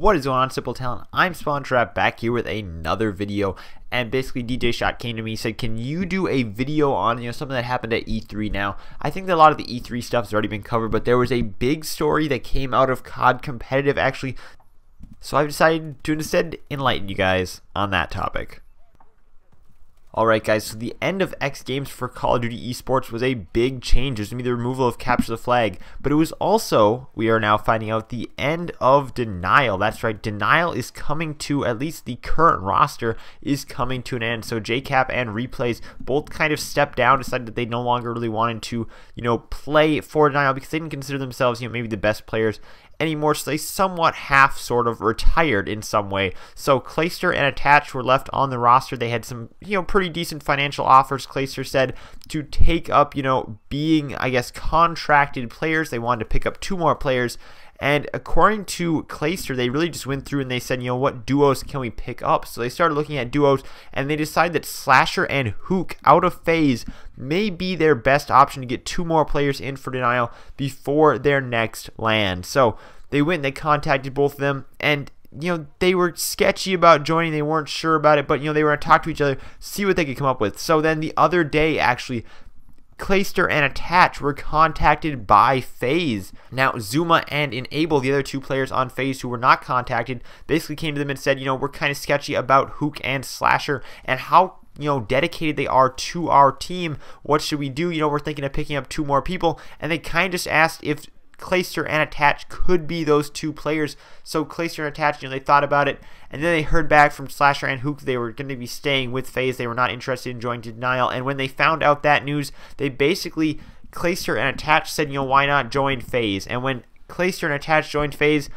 What is going on, Simple Talent? I'm SpawnTrapped back here with another video, and basically DJ Shot came to me and said, can you do a video on something that happened at E3? Now, I think that a lot of the E3 stuff has already been covered, but there was a big story that came out of COD Competitive actually, so I've decided to instead enlighten you guys on that topic. Alright guys, so the end of X Games for Call of Duty Esports was a big change. There's going to be the removal of Capture the Flag, but it was also, we are now finding out, the end of Denial. That's right, Denial is coming to, at least the current roster is coming to an end. So JCap and Replays both kind of stepped down, decided that they no longer really wanted to, play for Denial because they didn't consider themselves, maybe the best players anymore, so they somewhat sort of retired in some way. So Clayster and Attached were left on the roster. They had some, pretty decent financial offers, Clayster said, to take up, being, I guess, contracted players. They wanted to pick up 2 more players. And according to Clayster, they really just went through and they said, what duos can we pick up? So they started looking at duos, and they decided that Slasher and Hook out of FaZe may be their best option to get 2 more players in for Denial before their next LAN. So they went and they contacted both of them, and they were sketchy about joining. They weren't sure about it, but they were going to talk to each other, see what they could come up with. So then the other day, actually, Clayster and Attach were contacted by FaZe. Now, Zuma and Enable, the other 2 players on FaZe who were not contacted, basically came to them and said, we're kind of sketchy about Hook and Slasher and how dedicated they are to our team. What should we do? We're thinking of picking up 2 more people, and they kind of just asked if Clayster and Attach could be those 2 players. So Clayster and Attach, they thought about it, and then they heard back from Slasher and Hook they were going to be staying with FaZe. They were not interested in joining Denial, and when they found out that news, they basically, Clayster and Attach said, why not join FaZe? And when Clayster and Attach joined FaZe,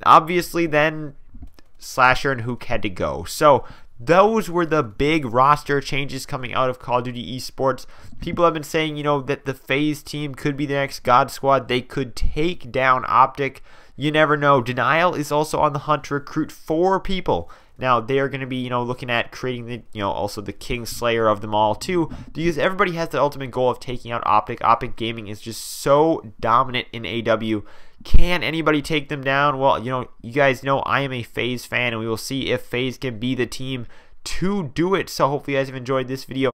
obviously then Slasher and Hook had to go. So those were the big roster changes coming out of Call of Duty Esports. People have been saying, that the FaZe team could be the next God Squad. They could take down Optic. You never know. Denial is also on the hunt to recruit 4 people. Now, they are going to be, looking at creating the, also the King Slayer of them all, too, because everybody has the ultimate goal of taking out Optic. Optic Gaming is just so dominant in AW. Can anybody take them down? Well, you guys know I am a FaZe fan, and we will see if FaZe can be the team to do it. So hopefully you guys have enjoyed this video.